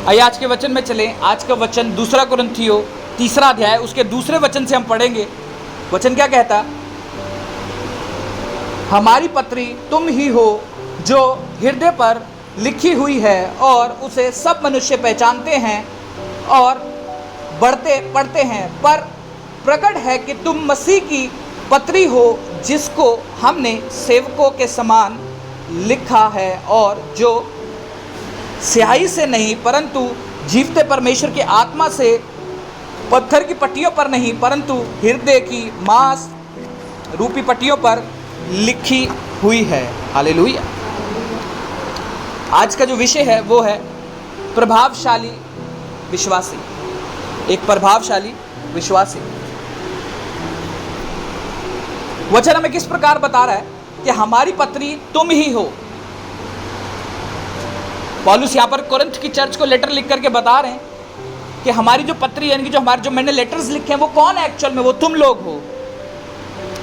आइए आज के वचन में चलें। आज का वचन दूसरा कुरिन्थियों 3 अध्याय उसके दूसरे वचन से हम पढ़ेंगे। वचन क्या कहता? हमारी पत्री तुम ही हो जो हृदय पर लिखी हुई है और उसे सब मनुष्य पहचानते हैं और पढ़ते हैं, पर प्रकट है कि तुम मसीह की पत्री हो जिसको हमने सेवकों के समान लिखा है और जो स्याही से नहीं परंतु जीवते परमेश्वर की आत्मा से, पत्थर की पट्टियों पर नहीं परंतु हृदय की मांस रूपी पट्टियों पर लिखी हुई है। हालेलुया। आज का जो विषय है वो है प्रभावशाली विश्वासी। एक प्रभावशाली विश्वासी। वचन हमें किस प्रकार बता रहा है कि हमारी पत्री तुम ही हो। पौलुस यहाँ पर कोरिन्थ की चर्च को लेटर लिख करके बता रहे हैं कि हमारी जो पत्री यानी कि जो मैंने लेटर्स लिखे हैं वो कौन है एक्चुअल में? वो तुम लोग हो,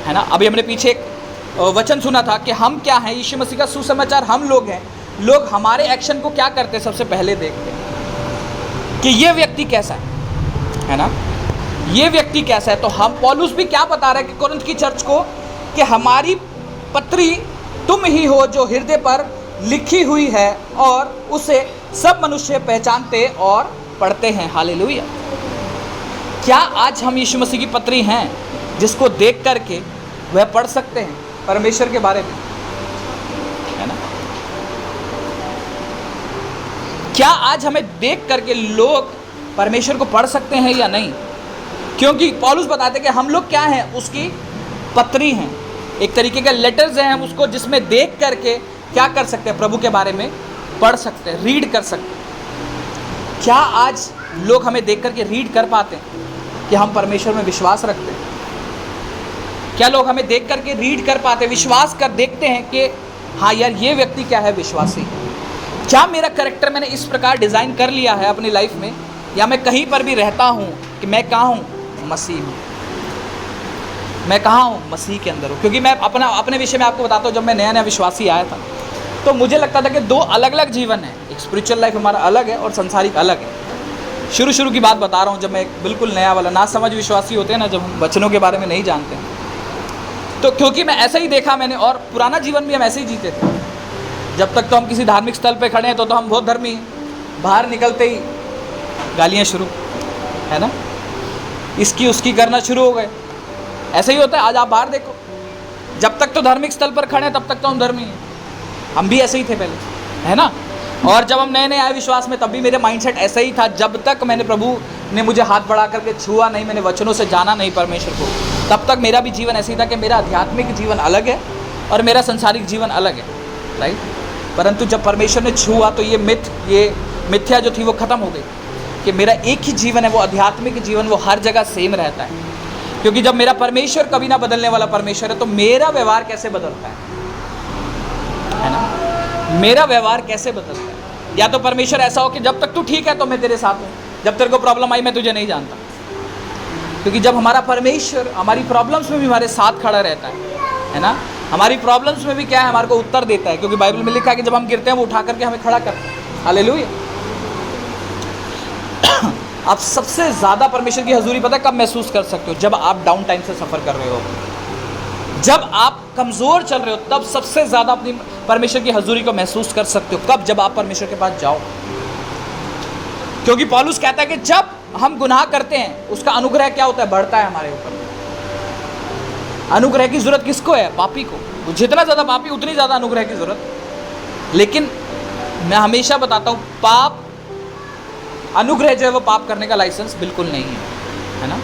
है ना। अभी हमने पीछे एक वचन सुना था कि हम क्या हैं, यीशु मसीह का सुसमाचार हम लोग हैं। लोग हमारे एक्शन को क्या करते हैं? सबसे पहले देखते हैं कि ये व्यक्ति कैसा है ना, ये व्यक्ति कैसा है। तो हम पौलुस भी क्या बता रहा है कि कोरिन्थ की चर्च को कि हमारी पत्री तुम ही हो जो हृदय पर लिखी हुई है और उसे सब मनुष्य पहचानते और पढ़ते हैं। हालेलुया। क्या आज हम यीशु मसीह की पत्री हैं जिसको देख करके वह पढ़ सकते हैं परमेश्वर के बारे में, है ना? क्या आज हमें देख करके लोग परमेश्वर को पढ़ सकते हैं या नहीं? क्योंकि पौलुस बताते हैं कि हम लोग क्या हैं, उसकी पत्री हैं, एक तरीके के लेटर्स हैं हम उसको, जिसमें देख करके क्या कर सकते हैं? प्रभु के बारे में पढ़ सकते हैं, रीड कर सकते हैं। क्या आज लोग हमें देख करके रीड कर पाते हैं कि हम परमेश्वर में विश्वास रखते हैं? क्या लोग हमें देख करके रीड कर पाते, विश्वास कर देखते हैं कि हाँ यार ये व्यक्ति क्या है, विश्वासी? क्या मेरा कैरेक्टर मैंने इस प्रकार डिज़ाइन कर लिया है अपनी लाइफ में, या मैं कहीं पर भी रहता हूँ कि मैं कहाँ हूँ? मसीह हूँ। मैं कहाँ हूँ? मसीह के अंदर हूँ। क्योंकि मैं अपने विषय में आपको बताता हूँ, जब मैं नया नया विश्वासी आया था तो मुझे लगता था कि दो अलग अलग जीवन है, एक स्पिरिचुअल लाइफ हमारा अलग है और संसारिक अलग है। शुरू की बात बता रहा हूँ, जब मैं बिल्कुल नया वाला ना समझ विश्वासी होते हैं ना, जब हम वचनों के बारे में नहीं जानते हैं, तो क्योंकि मैं ऐसा ही देखा मैंने, और पुराना जीवन भी हम ऐसे ही जीते थे। जब तक तो हम किसी धार्मिक स्थल पे खड़े हैं तो हम बहुत धर्मी हैं, बाहर निकलते ही गालियाँ शुरू, है ना, इसकी उसकी करना शुरू हो गए। ऐसा ही होता है। आज आप बाहर देखो, जब तक तो धार्मिक स्थल पर खड़े हैं तब तक तो हम धर्मी हैं। हम भी ऐसे ही थे पहले, है ना। और जब हम नए नए आए विश्वास में तब भी मेरे माइंडसेट ऐसा ही था। जब तक मैंने प्रभु ने मुझे हाथ बढ़ा करके छुआ नहीं, मैंने वचनों से जाना नहीं परमेश्वर को, तब तक मेरा भी जीवन ऐसे ही था कि मेरा आध्यात्मिक जीवन अलग है और मेरा संसारिक जीवन अलग है, राइट। परंतु जब परमेश्वर ने छुआ तो ये मिथ्या जो थी वो ख़त्म हो गई कि मेरा एक ही जीवन है, वो आध्यात्मिक जीवन, वो हर जगह सेम रहता है। क्योंकि जब मेरा परमेश्वर कभी ना बदलने वाला परमेश्वर है तो मेरा व्यवहार कैसे बदलता है ना। मेरा व्यवहार कैसे बदलता है? या तो परमेश्वर ऐसा हो कि जब तक तू ठीक है तो मैं तेरे साथ हूँ, जब तेरे को प्रॉब्लम आई मैं तुझे नहीं जानता। क्योंकि जब हमारा परमेश्वर हमारी प्रॉब्लम्स में भी हमारे साथ खड़ा रहता है ना, हमारी प्रॉब्लम्स में भी क्या है, हमारे को उत्तर देता है। क्योंकि बाइबल में लिखा है कि जब हम गिरते हैं वो उठा करके हमें खड़ा करता है। हालेलुया। आप सबसे ज़्यादा परमेश्वर की हजूरी पता है कब महसूस कर सकते हो? जब आप डाउन टाइम से सफ़र कर रहे हो, जब आप कमज़ोर चल रहे हो, तब सबसे ज़्यादा अपनी परमेश्वर की हजूरी को महसूस कर सकते हो। कब? जब आप परमेश्वर के पास जाओ। क्योंकि पौलुस कहता है कि जब हम गुनाह करते हैं उसका अनुग्रह क्या होता है? बढ़ता है हमारे ऊपर। अनुग्रह की ज़रूरत किसको है? पापी को। जितना ज़्यादा पापी उतनी ज़्यादा अनुग्रह की ज़रूरत। लेकिन मैं हमेशा बताता हूँ, पाप अनुग्रह जो है वो पाप करने का लाइसेंस बिल्कुल नहीं है ना।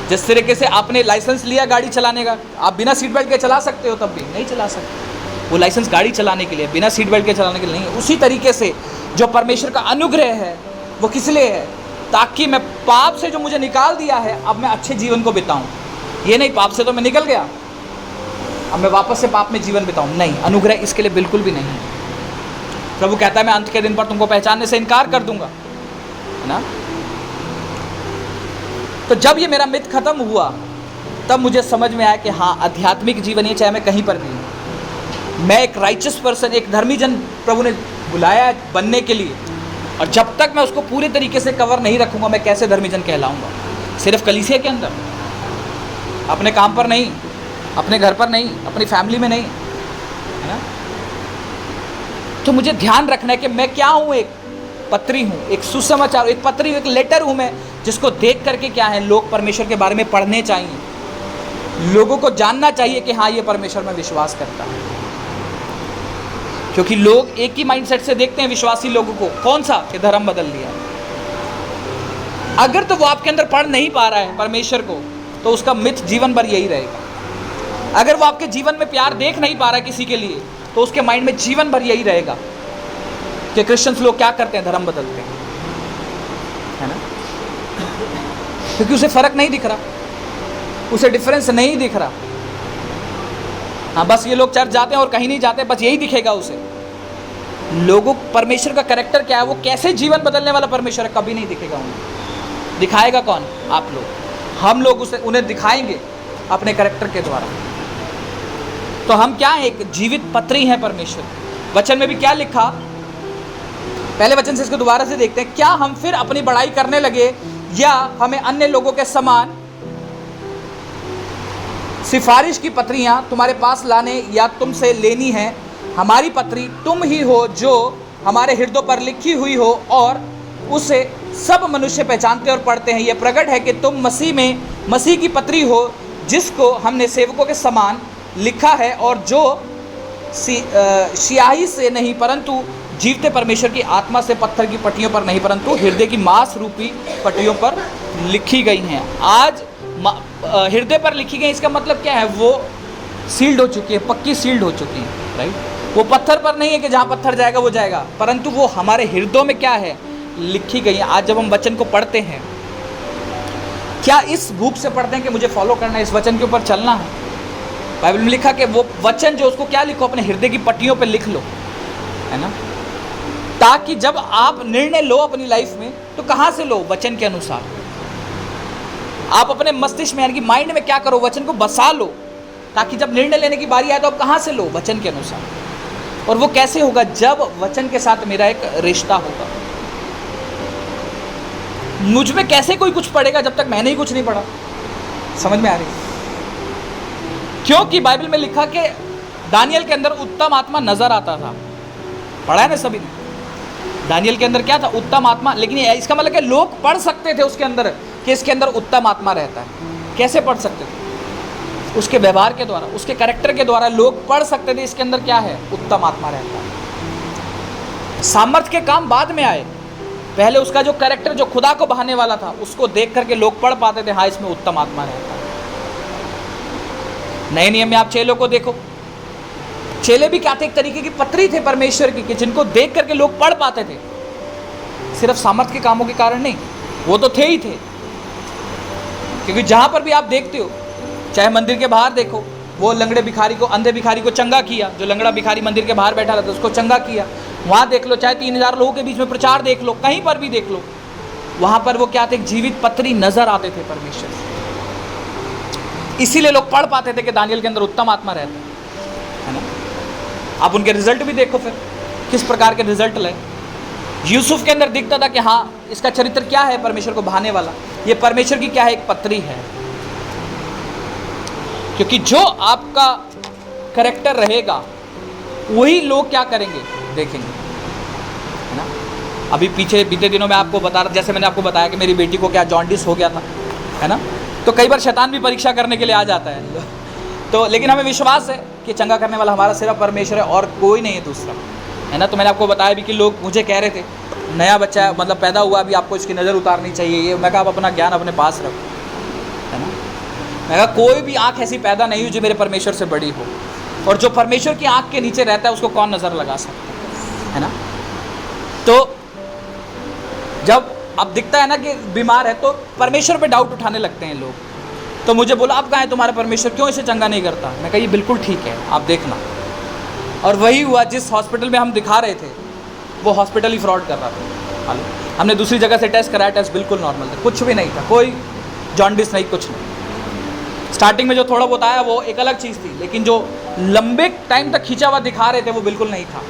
जिस तरीके से आपने लाइसेंस लिया गाड़ी चलाने का, आप बिना सीट बेल्ट के चला सकते हो, तब भी नहीं चला सकते। वो लाइसेंस गाड़ी चलाने के लिए, बिना सीट बेल्ट के चलाने के लिए नहीं है। उसी तरीके से जो परमेश्वर का अनुग्रह है वो किस लिए है? ताकि मैं पाप से जो मुझे निकाल दिया है अब मैं अच्छे जीवन को बिताऊं। ये नहीं पाप से तो मैं निकल गया अब मैं वापस से पाप में जीवन बिताऊं, नहीं। अनुग्रह इसके लिए बिल्कुल भी नहीं है। प्रभु कहता है मैं अंत के दिन पर तुमको पहचानने से इनकार कर दूंगा, है ना। तो जब ये मेरा मिथ खत्म हुआ तब मुझे समझ में आया कि हाँ, आध्यात्मिक जीवन ये, चाहे मैं कहीं पर भी हूँ, मैं एक राइचस पर्सन, एक धर्मी जन प्रभु ने बुलाया बनने के लिए, और जब तक मैं उसको पूरे तरीके से कवर नहीं रखूँगा, मैं कैसे धर्मीजन कहलाऊँगा? सिर्फ कलीसिया के अंदर, अपने काम पर नहीं, अपने घर पर नहीं, अपनी फैमिली में नहीं, है ना? तो मुझे ध्यान रखना है कि मैं क्या हूँ, एक पत्री हूँ, एक सुसमाचार, एक पत्री, एक लेटर हूँ मैं, जिसको देख करके क्या है, लोग परमेश्वर के बारे में पढ़ने चाहिए, लोगों को जानना चाहिए कि हाँ, ये परमेश्वर में विश्वास करता है। क्योंकि लोग एक ही माइंडसेट से देखते हैं विश्वासी लोगों को, कौन सा, कि धर्म बदल लिया। अगर तो वो आपके अंदर पढ़ नहीं पा रहा है परमेश्वर को, तो उसका मिथ जीवन भर यही रहेगा। अगर वो आपके जीवन में प्यार देख नहीं पा रहा है किसी के लिए, तो उसके माइंड में जीवन भर यही रहेगा कि क्रिश्चियंस लोग क्या करते हैं, धर्म बदलते हैं, है ना? क्योंकि उसे फर्क नहीं दिख रहा, उसे डिफरेंस नहीं दिख रहा। हाँ, बस ये लोग चर्च जाते हैं और कहीं नहीं जाते, बस यही दिखेगा उसे। लोगों परमेश्वर का कैरेक्टर क्या है, वो कैसे जीवन बदलने वाला परमेश्वर है, कभी नहीं दिखेगा उन्हें। दिखाएगा कौन? आप लोग, हम लोग उन्हें दिखाएंगे अपने कैरेक्टर के द्वारा। तो हम क्या हैं? एक जीवित पत्री हैं परमेश्वर। वचन में भी क्या लिखा, पहले वचन से इसको दोबारा से देखते हैं। क्या हम फिर अपनी बड़ाई करने लगे, या हमें अन्य लोगों के समान सिफारिश की पत्रियां तुम्हारे पास लाने या तुमसे लेनी है? हमारी पत्री तुम ही हो, जो हमारे हृदय पर लिखी हुई हो, और उसे सब मनुष्य पहचानते और पढ़ते हैं। यह प्रकट है कि तुम मसीह में मसीह की पत्री हो, जिसको हमने सेवकों के समान लिखा है, और जो स्याही से नहीं परंतु जीवते परमेश्वर की आत्मा से पत्थर की पट्टियों पर नहीं, परंतु हृदय की मांस रूपी पट्टियों पर लिखी गई हैं। आज हृदय पर लिखी गई, इसका मतलब क्या है? वो सील्ड हो चुकी है, पक्की सील्ड हो चुकी है, राइट? वो पत्थर पर नहीं है कि जहाँ पत्थर जाएगा वो जाएगा, परंतु वो हमारे हृदयों में क्या है, लिखी गई है। आज जब हम वचन को पढ़ते हैं, क्या इस भूख से पढ़ते हैं कि मुझे फॉलो करना है, इस वचन के ऊपर चलना है? बाइबल में लिखा कि वो वचन जो, उसको क्या लिखो, अपने हृदय की पट्टियों पर लिख लो, है ना? ताकि जब आप निर्णय लो अपनी लाइफ में, तो कहाँ से लो? वचन के अनुसार। आप अपने मस्तिष्क में, यानी कि माइंड में क्या करो, वचन को बसा लो, ताकि जब निर्णय लेने की बारी आए तो आप कहाँ से लो? वचन के अनुसार। और वो कैसे होगा? जब वचन के साथ मेरा एक रिश्ता होगा। मुझ में कैसे कोई कुछ पढ़ेगा जब तक मैंने ही कुछ नहीं पढ़ा? समझ में आ रही? क्योंकि बाइबल में लिखा कि दानियल के अंदर उत्तम आत्मा नजर आता था। पढ़ा है ना सभी ने? दानियल के अंदर क्या था? उत्तम आत्मा। लेकिन इसका मतलब कि लोग पढ़ सकते थे उसके अंदर कि इसके अंदर उत्तम आत्मा रहता है। कैसे पढ़ सकते थे? उसके व्यवहार के द्वारा, उसके कैरेक्टर के द्वारा लोग पढ़ सकते थे इसके अंदर क्या है, उत्तम आत्मा रहता है। सामर्थ्य के काम बाद में आए, पहले उसका जो कैरेक्टर, जो खुदा को बहाने वाला था, उसको देख करके लोग पढ़ पाते थे, हाँ इसमें उत्तम आत्मा रहता है। नए नियम में आप चेलों को देखो, चेले भी क्या थे, एक तरीके की पत्री थे परमेश्वर की, कि जिनको देख करके लोग पढ़ पाते थे, सिर्फ सामर्थ्य के कामों के कारण नहीं, वो तो थे ही थे। क्योंकि जहां पर भी आप देखते हो, चाहे मंदिर के बाहर देखो, वो लंगड़े भिखारी को, अंधे भिखारी को चंगा किया, जो लंगड़ा भिखारी मंदिर के बाहर बैठा रहता उसको चंगा किया। वहाँ देख लो, चाहे 3000 लोगों के बीच में प्रचार देख लो, कहीं पर भी देख लो, वहाँ पर वो क्या थे, एक जीवित पत्री नजर आते थे परमेश्वर से। इसीलिए लोग पढ़ पाते थे कि दानियल के अंदर उत्तम आत्मा रहता है ना। आप उनके रिजल्ट भी देखो, फिर किस प्रकार के रिजल्ट लाए। यूसुफ के अंदर दिखता था कि हाँ इसका चरित्र क्या है, परमेश्वर को बहाने वाला, ये परमेश्वर की क्या है, एक पत्री है। क्योंकि जो आपका कैरेक्टर रहेगा वही लोग क्या करेंगे, देखेंगे, है ना। अभी पीछे बीते दिनों में आपको बता रहा, जैसे मैंने आपको बताया कि मेरी बेटी को क्या जॉन्डिस हो गया था, है ना। तो कई बार शैतान भी परीक्षा करने के लिए आ जाता है, तो लेकिन हमें विश्वास है कि चंगा करने वाला हमारा सिर्फ परमेश्वर है और कोई नहीं है दूसरा, है ना। तो मैंने आपको बताया भी कि लोग मुझे कह रहे थे, नया बच्चा मतलब पैदा हुआ, अभी आपको इसकी नज़र उतारनी चाहिए, ये मैं कहा आप अपना ज्ञान अपने पास रखो, है ना। मैं कहा कोई भी आँख ऐसी पैदा नहीं हुई जो मेरे परमेश्वर से बड़ी हो, और जो परमेश्वर की आँख के नीचे रहता है उसको कौन नज़र लगा सकता है ना। तो जब अब दिखता है ना कि बीमार है, तो परमेश्वर पे डाउट उठाने लगते हैं लोग। तो मुझे बोला अब कहाँ है तुम्हारा परमेश्वर, क्यों इसे चंगा नहीं करता। मैं कहा ये बिल्कुल ठीक है, आप देखना। और वही हुआ, जिस हॉस्पिटल में हम दिखा रहे थे वो हॉस्पिटल ही फ्रॉड कर रहा था। हमने दूसरी जगह से टेस्ट कराया, टेस्ट बिल्कुल नॉर्मल था, कुछ भी नहीं था, कोई जॉन्डिस नहीं, कुछ नहीं। स्टार्टिंग में जो थोड़ा बहुत आया वो एक अलग चीज़ थी, लेकिन जो लंबे टाइम तक खींचा हुआ दिखा रहे थे वो बिल्कुल नहीं था।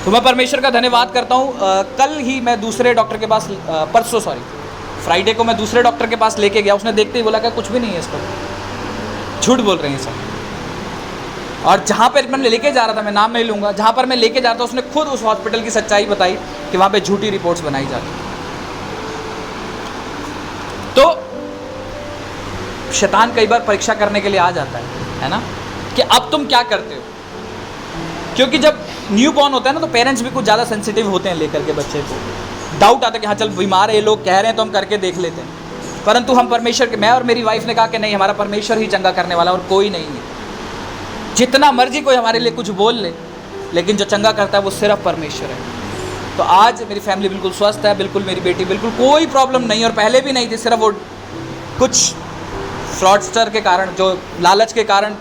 तो मैं परमेश्वर का धन्यवाद करता हूँ। कल ही मैं दूसरे डॉक्टर के पास परसों फ्राइडे को मैं दूसरे डॉक्टर के पास लेके गया। उसने देखते ही बोला कि कुछ भी नहीं है इसको, झूठ बोल रहे हैं सब। और जहाँ पर मैं लेके जा रहा था, मैं नाम नहीं लूँगा, जहाँ पर मैं लेके जा रहा था उसने खुद उस हॉस्पिटल की सच्चाई बताई कि वहाँ पे झूठी रिपोर्ट्स बनाई जाती। तो शैतान कई बार परीक्षा करने के लिए आ जाता है ना, कि अब तुम क्या करते हो। क्योंकि जब न्यू बॉर्न होता है ना तो पेरेंट्स भी कुछ ज़्यादा सेंसिटिव होते हैं लेकर के बच्चे को। डाउट आता है कि हाँ चल बीमार है, ये लोग कह रहे हैं तो हम करके देख लेते हैं। परंतु हम परमेश्वर के, मैं और मेरी वाइफ ने कहा कि नहीं, हमारा परमेश्वर ही चंगा करने वाला और कोई नहीं है। जितना मर्जी कोई हमारे लिए कुछ बोल ले, लेकिन जो चंगा करता है वो सिर्फ परमेश्वर है। तो आज मेरी फैमिली बिल्कुल स्वस्थ है, बिल्कुल मेरी बेटी, बिल्कुल कोई प्रॉब्लम नहीं। और पहले भी नहीं थी, सिर्फ वो कुछ फ्रॉडस्टर के कारण, जो लालच के कारण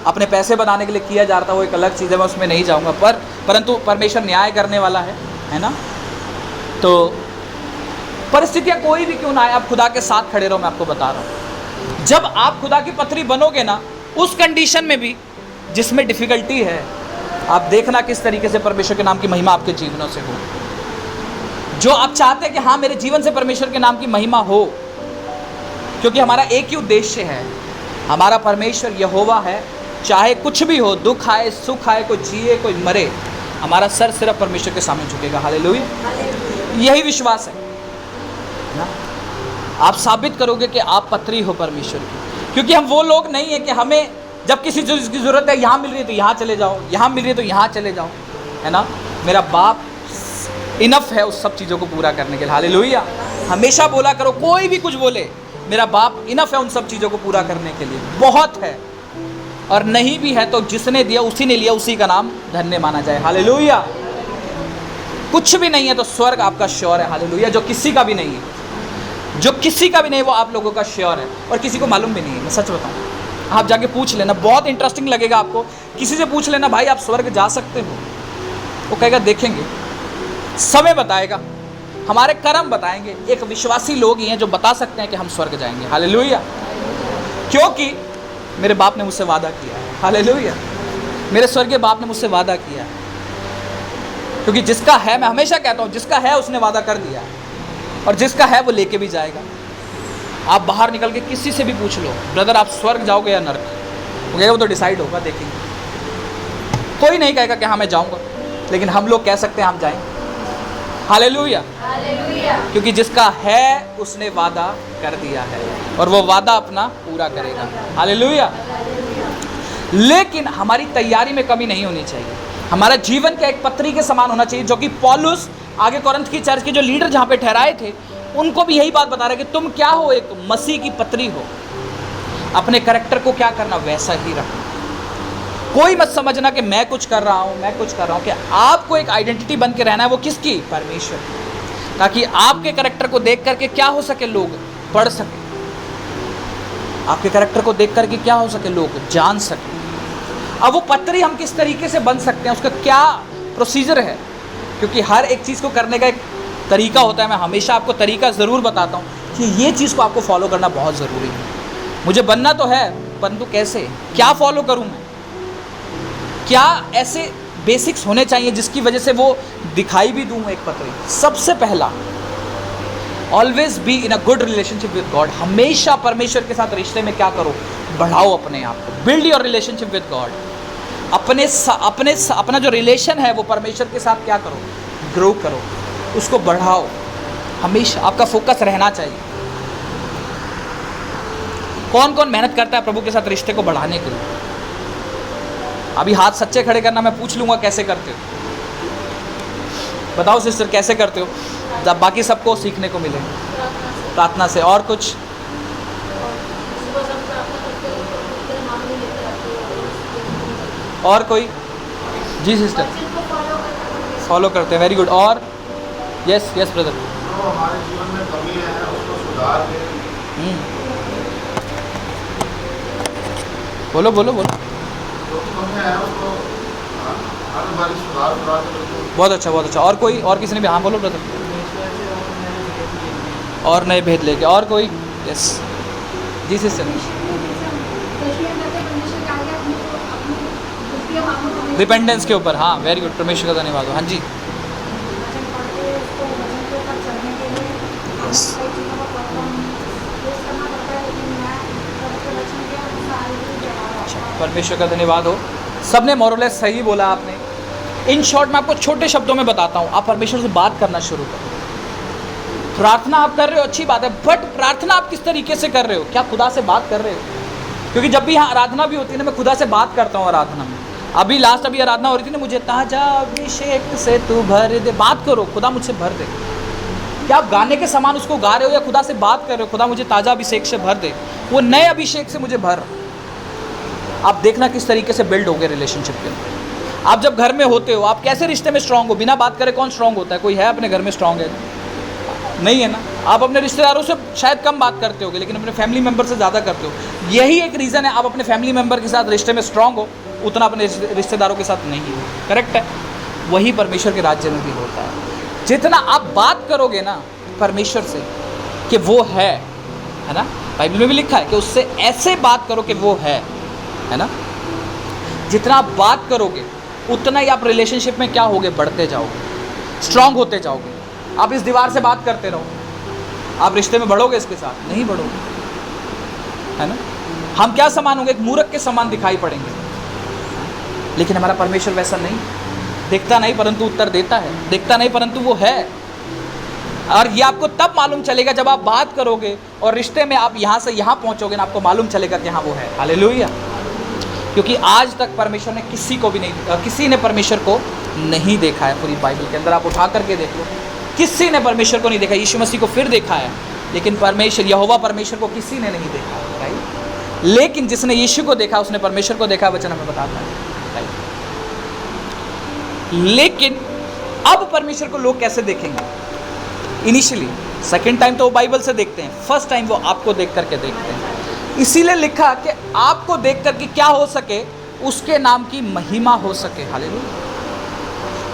अपने पैसे बनाने के लिए किया जा रहा था, वो एक अलग चीज़ है, मैं उसमें नहीं जाऊंगा। परंतु परमेश्वर न्याय करने वाला है ना। तो परिस्थितियाँ कोई भी क्यों ना आए, आप खुदा के साथ खड़े रहो। मैं आपको बता रहा हूँ, जब आप खुदा की पत्री बनोगे ना, उस कंडीशन में भी जिसमें डिफ़िकल्टी है, आप देखना किस तरीके से परमेश्वर के नाम की महिमा आपके जीवनों से हो। जो आप चाहते हैं कि हाँ मेरे जीवन से परमेश्वर के नाम की महिमा हो, क्योंकि हमारा एक ही उद्देश्य है, हमारा परमेश्वर यहोवा है। चाहे कुछ भी हो, दुख आए सुख आए, कोई जिए कोई मरे, हमारा सर सिर्फ परमेश्वर के सामने झुकेगा। हालेलुया, यही विश्वास है ना। आप साबित करोगे कि आप पत्री हो परमेश्वर की, क्योंकि हम वो लोग नहीं है कि हमें जब किसी चीज़ की ज़रूरत है, यहाँ मिल रही है तो यहाँ चले जाओ, यहाँ मिल रही है तो यहाँ चले जाओ, है ना। मेरा बाप इनफ है उस सब चीज़ों को पूरा करने के लिए। हालेलुया, हमेशा बोला करो, कोई भी कुछ बोले, मेरा बाप इनफ है उन सब चीज़ों को पूरा करने के लिए, बहुत है। और नहीं भी है तो जिसने दिया उसी ने लिया, उसी का नाम धन्य माना जाए। हालेलुया, कुछ भी नहीं है तो स्वर्ग आपका श्योर है। हालेलुया, जो किसी का भी नहीं है, जो किसी का भी नहीं, वो आप लोगों का श्योर है। और किसी को मालूम भी नहीं है, मैं सच बताऊं, आप जाके पूछ लेना, बहुत इंटरेस्टिंग लगेगा आपको। किसी से पूछ लेना, भाई आप स्वर्ग जा सकते हो, वो कहेगा देखेंगे, समय बताएगा, हमारे कर्म बताएंगे। एक विश्वासी लोग ही हैं जो बता सकते हैं कि हम स्वर्ग जाएंगे। हालेलुया, क्योंकि मेरे बाप ने मुझसे वादा किया है। हालेलुया, मेरे स्वर्गीय बाप ने मुझसे वादा किया है। क्योंकि जिसका है, मैं हमेशा कहता हूँ, जिसका है उसने वादा कर दिया है, और जिसका है वो लेके भी जाएगा। आप बाहर निकल के किसी से भी पूछ लो, ब्रदर आप स्वर्ग जाओगे या नरक, वो कहेगा वो तो डिसाइड होगा, देखेंगे। कोई नहीं कहेगा कि हाँ मैं जाऊँगा, लेकिन हम लोग कह सकते हैं हम जाएंगे। हालेलुया, क्योंकि जिसका है उसने वादा कर दिया है और वो वादा अपना पूरा करेगा। हालेलुया, लेकिन हमारी तैयारी में कमी नहीं होनी चाहिए। हमारा जीवन का एक पत्री के समान होना चाहिए, जो कि पौलुस आगे कोरिन्थ की चर्च के जो लीडर जहाँ पे ठहराए थे, उनको भी यही बात बता रहे कि तुम क्या हो, एक मसीह की पत्री हो। अपने कैरेक्टर को क्या करना, वैसा ही रखना। कोई मत समझना कि मैं कुछ कर रहा हूँ, मैं कुछ कर रहा हूँ, कि आपको एक आइडेंटिटी बन के रहना है। वो किसकी? परमेश्वर की, ताकि आपके कैरेक्टर को देख करके क्या हो सके, लोग पढ़ सके। आपके कैरेक्टर को देख करके क्या हो सके, लोग जान सके। अब वो पत्री हम किस तरीके से बन सकते हैं, उसका क्या प्रोसीजर है, क्योंकि हर एक चीज़ को करने का एक तरीका होता है। मैं हमेशा आपको तरीका ज़रूर बताता हूँ कि ये चीज़ को आपको फॉलो करना बहुत ज़रूरी है। मुझे बनना तो है, परंतु कैसे, क्या फॉलो करूँ मैं, क्या ऐसे बेसिक्स होने चाहिए जिसकी वजह से वो दिखाई भी दूँ एक पत्री। सबसे पहला, always be in a good relationship with God. हमेशा परमेश्वर के साथ रिश्ते में क्या करो, बढ़ाओ अपने आप को। Build your relationship with God. अपना जो रिलेशन है वो परमेश्वर के साथ क्या करो, ग्रो करो, उसको बढ़ाओ। हमेशा आपका फोकस रहना चाहिए। कौन कौन मेहनत करता है प्रभु के साथ रिश्ते को बढ़ाने के लिए? अभी हाथ सच्चे खड़े करना, मैं पूछ लूँगा कैसे करते हो, बताओ सिस्टर कैसे करते हो, जब बाकी सबको सीखने को मिलेगा। प्रार्थना से। और कुछ? और कोई? जी सिस्टर, फॉलो करते हैं, वेरी गुड। और यस यस ब्रदर, हमारे जीवन में कमी है उसको सुधार के। बोलो बोलो बोलो। बहुत अच्छा बहुत अच्छा। और कोई? और किसी ने भी? हाँ बोलो ब्रदर। और नए भेद लेके। और कोई? यस जी सिस्टर। डिपेंडेंस के ऊपर, हाँ वेरी गुड, परमेश्वर का धन्यवाद हो। हाँ जी परमेश्वर का धन्यवाद हो। सबने मोरलेस सही बोला आपने। इन शॉर्ट मैं आपको छोटे शब्दों में बताता हूँ, आप परमेश्वर से बात करना शुरू करो। प्रार्थना आप कर रहे हो, अच्छी बात है, बट प्रार्थना आप किस तरीके से कर रहे हो? क्या खुदा से बात कर रहे हो? क्योंकि जब भी यहाँ आराधना भी होती है ना, मैं खुदा से बात करता हूँ आराधना में। अभी आराधना हो रही थी ना, मुझे ताजा अभिषेक से तू भर दे, बात करो, खुदा मुझसे भर दे। क्या आप गाने के समान उसको गा रहे हो या खुदा से बात कर रहे हो? खुदा मुझे ताजा अभिषेक से भर दे, वो नए अभिषेक से मुझे भर। आप देखना किस तरीके से बिल्ड हो गए रिलेशनशिप के अंदर। आप जब घर में होते हो, आप कैसे रिश्ते में स्ट्रांग हो? बिना बात करे कौन स्ट्रांग होता है? कोई है अपने घर में स्ट्रांग है? नहीं है ना। आप अपने रिश्तेदारों से शायद कम बात करते होगे, लेकिन अपने फैमिली मेंबर से ज़्यादा करते हो। यही एक रीज़न है आप अपने फैमिली मेंबर के साथ रिश्ते में स्ट्रांग हो, उतना अपने रिश्तेदारों के साथ नहीं हो। करेक्ट है? वही परमेश्वर के राज्य में भी होता है। जितना आप बात करोगे ना परमेश्वर से कि वो है ना, बाइबल में भी लिखा है कि उससे ऐसे बात करो कि वो है ना। जितना आप बात करोगे उतना ही आप रिलेशनशिप में क्या होगे? बढ़ते जाओगे, स्ट्रांग होते जाओगे। आप इस दीवार से बात करते रहो, आप रिश्ते में बढ़ोगे इसके साथ? नहीं बढ़ोगे, है ना। हम क्या समान होंगे? एक मूर्ख के समान दिखाई पड़ेंगे। लेकिन हमारा परमेश्वर वैसा नहीं, देखता नहीं परंतु उत्तर देता है, देखता नहीं परंतु वो है। और ये आपको तब मालूम चलेगा जब आप बात करोगे और रिश्ते में आप यहाँ से यहाँ पहुँचोगे ना, आपको मालूम चलेगा कि हाँ वो है। हालेलुया। क्योंकि आज तक परमेश्वर ने किसी ने परमेश्वर को नहीं देखा है। पूरी बाइबल के अंदर आप उठा करके देख लो, किसी ने परमेश्वर को नहीं देखा। यीशु मसीह को फिर देखा है, लेकिन परमेश्वर यहोवा परमेश्वर को किसी ने नहीं देखा, राइट। लेकिन जिसने यीशु को देखा उसने परमेश्वर को देखा, वचन हमें बताता है, राइट। लेकिन अब परमेश्वर को लोग कैसे देखेंगे? इनिशियली, सेकेंड टाइम तो वो बाइबल से देखते हैं, फर्स्ट टाइम वो आपको देख करके देखते हैं। इसीलिए लिखा कि आपको देख करके क्या हो सके? उसके नाम की महिमा हो सके। हालेलुया।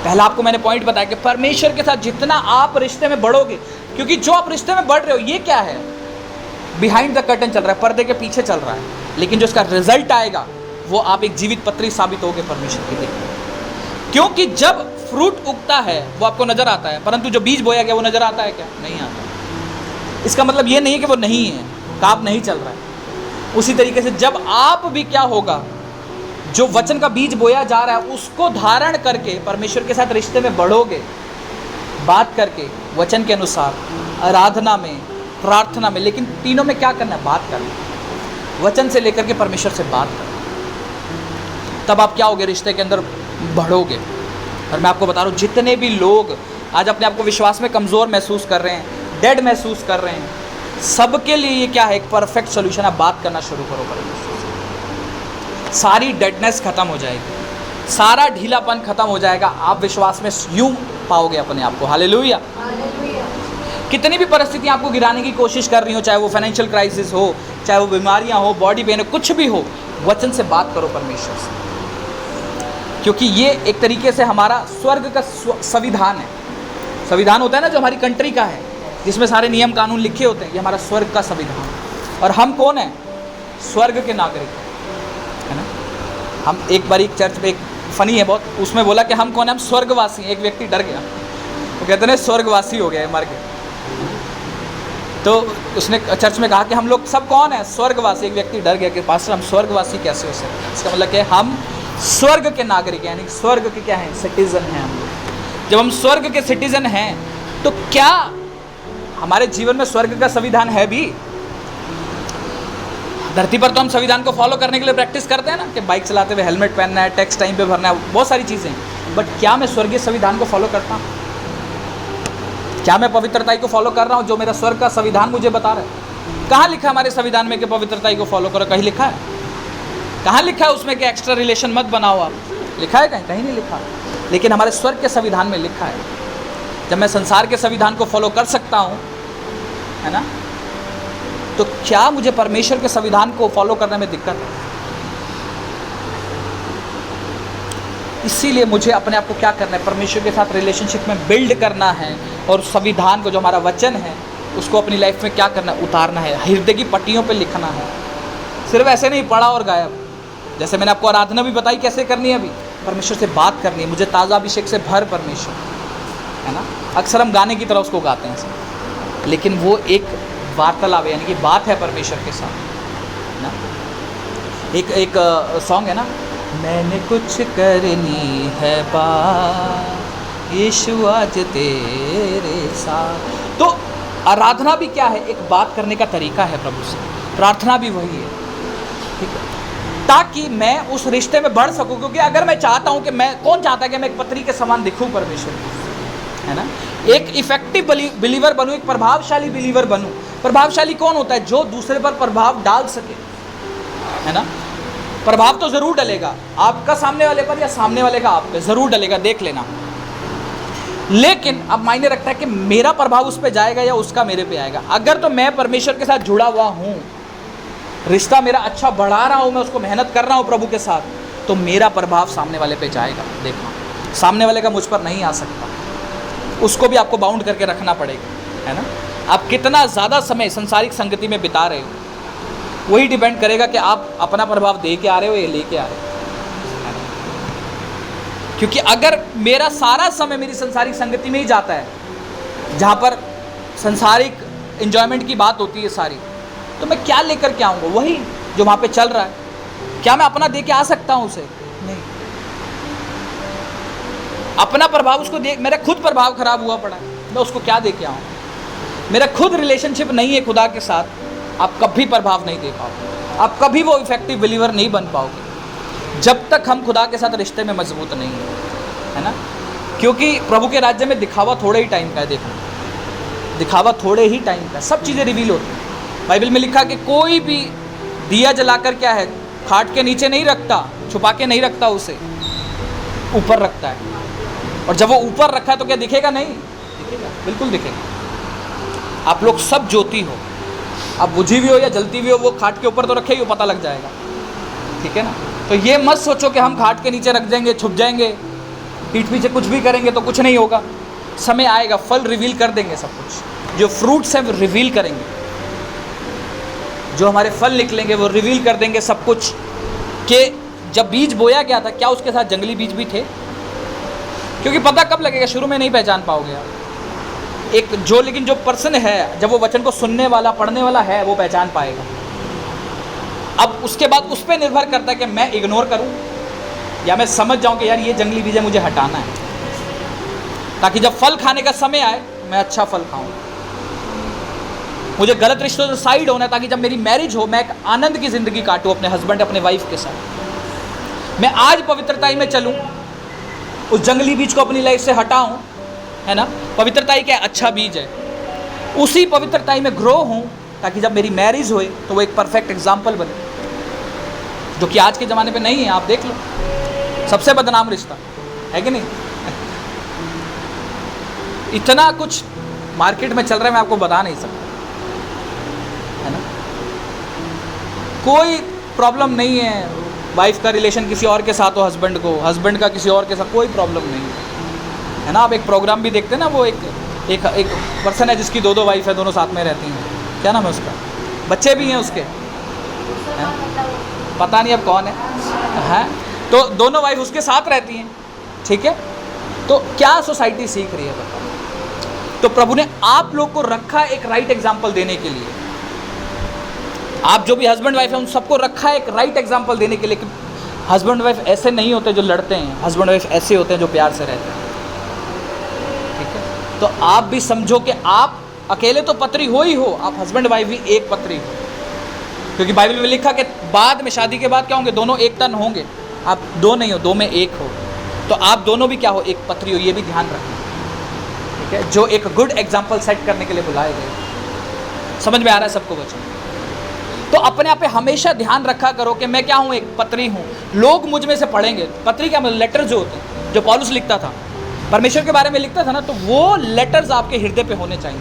पहला आपको मैंने पॉइंट बताया कि परमेश्वर के साथ जितना आप रिश्ते में बढ़ोगे, क्योंकि जो आप रिश्ते में बढ़ रहे हो ये क्या है? बिहाइंड द कर्टन चल रहा है, पर्दे के पीछे चल रहा है, लेकिन जो इसका रिजल्ट आएगा वो आप एक जीवित पत्री साबित होगे परमेश्वर के लिए। क्योंकि जब फ्रूट उगता है वो आपको नजर आता है, परंतु जो बीज बोया गया वो नजर आता है क्या? नहीं आता। इसका मतलब ये नहीं है कि वो नहीं है, काम नहीं चल रहा है। उसी तरीके से जब आप भी क्या होगा, जो वचन का बीज बोया जा रहा है उसको धारण करके परमेश्वर के साथ रिश्ते में बढ़ोगे, बात करके वचन के अनुसार, आराधना में, प्रार्थना में। लेकिन तीनों में क्या करना है? बात करना, वचन से लेकर के परमेश्वर से बात करना। तब आप क्या होगे? रिश्ते के अंदर बढ़ोगे। और मैं आपको बता रहा हूँ, जितने भी लोग आज अपने आप को विश्वास में कमज़ोर महसूस कर रहे हैं, डेड महसूस कर रहे हैं, सबके लिए ये क्या है? एक परफेक्ट सोल्यूशन है। बात करना शुरू करो परमेश्वर से, सारी डेडनेस खत्म हो जाएगी, सारा ढीलापन खत्म हो जाएगा। आप विश्वास में यूं पाओगे अपने आप को। हालेलुया। कितनी भी परिस्थितियां आपको गिराने की कोशिश कर रही हो, चाहे वो फाइनेंशियल क्राइसिस हो, चाहे वो बीमारियां हो, बॉडी पेन हो, कुछ भी हो, वचन से बात करो परमेश्वर से। क्योंकि ये एक तरीके से हमारा स्वर्ग का संविधान है। संविधान होता है ना जो हमारी कंट्री का है, जिसमें सारे नियम कानून लिखे होते हैं, ये हमारा स्वर्ग का संविधान। और हम कौन हैं? स्वर्ग के नागरिक, है ना। हम एक बार एक चर्च में, एक फनी है बहुत, उसमें बोला कि हम कौन हैं? हम स्वर्गवासी हैं। एक व्यक्ति डर गया, वो कहते हैं स्वर्गवासी हो गया, मर गया। तो उसने चर्च में कहा कि हम लोग सब कौन है? स्वर्गवासी। एक व्यक्ति डर गया कि पास्टर हम स्वर्गवासी कैसे हो सकते? इसका मतलब कि हम स्वर्ग के नागरिक हैं, यानी स्वर्ग के क्या हैं? सिटीजन हैं हम लोग। जब हम स्वर्ग के सिटीजन हैं तो क्या हमारे जीवन में स्वर्ग का संविधान है भी? धरती पर तो हम संविधान को फॉलो करने के लिए प्रैक्टिस करते हैं ना, कि बाइक चलाते हुए हेलमेट पहनना है, टैक्स टाइम पे भरना है, बहुत सारी चीज़ें। बट क्या मैं स्वर्गीय संविधान को फॉलो करता हूँ? क्या मैं पवित्रताई को फॉलो कर रहा हूँ जो मेरा स्वर्ग का संविधान मुझे बता रहा है? कहाँ लिखा हमारे संविधान में कि पवित्रताई को फॉलो करो? कहीं लिखा है? कहाँ लिखा है उसमें कि एक्स्ट्रा रिलेशन मत बनाओ आप? लिखा है कहीं? कहीं नहीं लिखा। लेकिन हमारे स्वर्ग के संविधान में लिखा है। जब मैं संसार के संविधान को फॉलो कर सकता हूँ, है ना, तो क्या मुझे परमेश्वर के संविधान को फॉलो करने में दिक्कत है? इसीलिए मुझे अपने आप को क्या करना है? परमेश्वर के साथ रिलेशनशिप में बिल्ड करना है, और संविधान को, जो हमारा वचन है, उसको अपनी लाइफ में क्या करना है? उतारना है, हृदय की पट्टियों पे लिखना है। सिर्फ ऐसे नहीं पढ़ा और गायब, जैसे मैंने आपको आराधना भी बताई कैसे करनी है, अभी परमेश्वर से बात करनी है, मुझे ताज़ा अभिषेक से भर परमेश्वर, है ना। अक्सर हम गाने की तरह उसको गाते हैं सब, लेकिन वो एक वार्तालाप है, यानी कि बात है परमेश्वर के साथ, है ना। एक सॉन्ग है ना, मैंने कुछ करनी है बात यीशु आज तेरे साथ। तो आराधना भी क्या है, एक बात करने का तरीका है प्रभु से, प्रार्थना भी वही है, ठीक है, ताकि मैं उस रिश्ते में बढ़ सकूं। क्योंकि अगर मैं चाहता हूं कि मैं, कौन चाहता है कि मैं एक पत्री के समान दिखूं परमेश्वर को, है ना, एक इफेक्टिव बिलीवर बनूं, एक प्रभावशाली बिलीवर बनूं। प्रभावशाली कौन होता है? जो दूसरे पर प्रभाव डाल सके, है ना। प्रभाव तो जरूर डलेगा आपका सामने वाले पर, या सामने वाले का आप पे जरूर डलेगा, देख लेना। लेकिन अब मायने रखता है कि मेरा प्रभाव उस पर जाएगा या उसका मेरे पे आएगा। अगर तो मैं परमेश्वर के साथ जुड़ा हुआ हूँ, रिश्ता मेरा अच्छा बढ़ा रहा हूँ, मैं उसको मेहनत कर रहा हूँ प्रभु के साथ, तो मेरा प्रभाव सामने वाले पे जाएगा। देखना, सामने वाले का मुझ पर नहीं आ सकता, उसको भी आपको बाउंड करके रखना पड़ेगा, है ना। आप कितना ज़्यादा समय संसारिक संगति में बिता रहे हो, वही डिपेंड करेगा कि आप अपना प्रभाव दे के आ रहे हो या लेके आ रहे हो। क्योंकि अगर मेरा सारा समय मेरी संसारिक संगति में ही जाता है, जहाँ पर संसारिक एंजॉयमेंट की बात होती है सारी, तो मैं क्या लेकर के आऊँगा? वही जो वहाँ पे चल रहा है। क्या मैं अपना दे के आ सकता हूँ उसे? नहीं। अपना प्रभाव उसको दे, मेरा खुद प्रभाव खराब हुआ पड़ा है, मैं उसको क्या दे के आऊँ? मेरा खुद रिलेशनशिप नहीं है खुदा के साथ, आप कभी प्रभाव नहीं दे पाओगे, आप कभी वो इफेक्टिव बिलीवर नहीं बन पाओगे जब तक हम खुदा के साथ रिश्ते में मजबूत नहीं है ना। क्योंकि प्रभु के राज्य में दिखावा थोड़े ही टाइम का है, देखना, दिखावा थोड़े ही टाइम का, सब चीज़ें रिवील होती हैं। बाइबल में लिखा कि कोई भी दिया जलाकर क्या है, खाट के नीचे नहीं रखता, छुपा के नहीं रखता, उसे ऊपर रखता है। और जब वो ऊपर रखा है तो क्या दिखेगा? नहीं दिखेगा, बिल्कुल दिखेगा। आप लोग सब ज्योति हो, आप बुझी हुई हो या जलती हुई हो, वो खाट के ऊपर तो रखे ही, वो पता लग जाएगा, ठीक है ना। तो ये मत सोचो कि हम खाट के नीचे रख देंगे, छुप जाएंगे, पीठ पीछे कुछ भी करेंगे तो कुछ नहीं होगा। समय आएगा, फल रिवील कर देंगे, सब कुछ जो फ्रूट्स हैं वो रिवील करेंगे, जो हमारे फल निकलेंगे वो रिवील कर देंगे सब कुछ। कि जब बीज बोया गया था, क्या उसके साथ जंगली बीज भी थे? क्योंकि पता कब लगेगा, शुरू में नहीं पहचान पाओगे आप। लेकिन जो पर्सन है, जब वो वचन को सुनने वाला, पढ़ने वाला है, वो पहचान पाएगा। अब उसके बाद उस पर निर्भर करता है कि मैं इग्नोर करूं या मैं समझ जाऊं कि यार ये जंगली बीज है, मुझे हटाना है, ताकि जब फल खाने का समय आए मैं अच्छा फल खाऊं। मुझे गलत रिश्तों से साइड होना है, ताकि जब मेरी मैरिज हो मैं एक आनंद की ज़िंदगी काटूं अपने हस्बैंड, अपने वाइफ के साथ। मैं आज पवित्रताई में चलूं, उस जंगली बीज को अपनी लाइफ से हटाऊं, है ना। पवित्रताई क्या अच्छा बीज है, उसी पवित्रताई में ग्रो हूं, ताकि जब मेरी मैरिज होए तो वो एक परफेक्ट एग्जाम्पल बने, जो कि आज के ज़माने पे नहीं है। आप देख लो, सबसे बदनाम रिश्ता है कि नहीं। इतना कुछ मार्केट में चल रहा है, मैं आपको बता नहीं सकता, है ना। कोई प्रॉब्लम नहीं है, वाइफ का रिलेशन किसी और के साथ हो, हस्बैंड को, हस्बैंड का किसी और के साथ, कोई प्रॉब्लम नहीं है ना। आप एक प्रोग्राम भी देखते हैं ना, वो एक पर्सन है जिसकी दो वाइफ है, दोनों साथ में रहती हैं, क्या नाम है उसका, बच्चे भी हैं उसके, है? पता नहीं अब कौन है, तो दोनों वाइफ उसके साथ रहती हैं, ठीक है। तो क्या सोसाइटी सीख रही है बताओ? तो प्रभु ने आप लोग को रखा एक राइट एग्जाम्पल देने के लिए। आप जो भी हस्बैंड वाइफ है उन सबको रखा है एक राइट एग्जाम्पल देने के लिए कि हस्बैंड वाइफ ऐसे नहीं होते जो लड़ते हैं, हस्बैंड वाइफ ऐसे होते हैं जो प्यार से रहते हैं, ठीक है। तो आप भी समझो कि आप अकेले तो पत्री हो ही हो, आप हस्बैंड वाइफ भी एक पत्री हो। क्योंकि बाइबल में लिखा कि बाद में, शादी के बाद क्या होंगे, दोनों एक तन होंगे। आप दो नहीं हो, दो में एक हो, तो आप दोनों भी क्या हो, एक पत्री हो। ये भी ध्यान रखना, ठीक है, जो एक गुड एग्जाम्पल सेट करने के लिए बुलाए गए। समझ में आ रहा है सबको बच्चों? तो अपने आप पे हमेशा ध्यान रखा करो कि मैं क्या हूँ, एक पत्री हूँ। लोग मुझ में से पढ़ेंगे। पत्री क्या मतलब, लेटर जो होते हैं, जो पौलुस लिखता था, परमेश्वर के बारे में लिखता था ना, तो वो लेटर्स आपके हृदय पे होने चाहिए,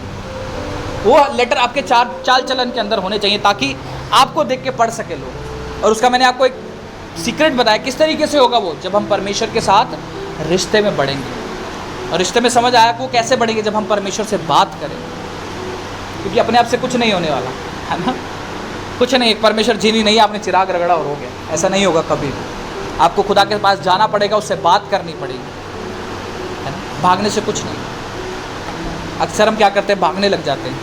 वो लेटर आपके चाल चलन के अंदर होने चाहिए, ताकि आपको देख के पढ़ सके लोग। और उसका मैंने आपको एक सीक्रेट बताया, किस तरीके से होगा वो, जब हम परमेश्वर के साथ रिश्ते में बढ़ेंगे। और रिश्ते में समझ आया कि वो कैसे बढ़ेंगे, जब हम परमेश्वर से बात करें, क्योंकि अपने आप से कुछ नहीं होने वाला, है ना। कुछ नहीं, एक परमेश्वर जीनी नहीं है, आपने चिराग रगड़ा और हो गया, ऐसा नहीं होगा कभी भी। आपको खुदा के पास जाना पड़ेगा, उससे बात करनी पड़ेगी, है ना। भागने से कुछ नहीं। अक्सर हम क्या करते हैं, भागने लग जाते हैं।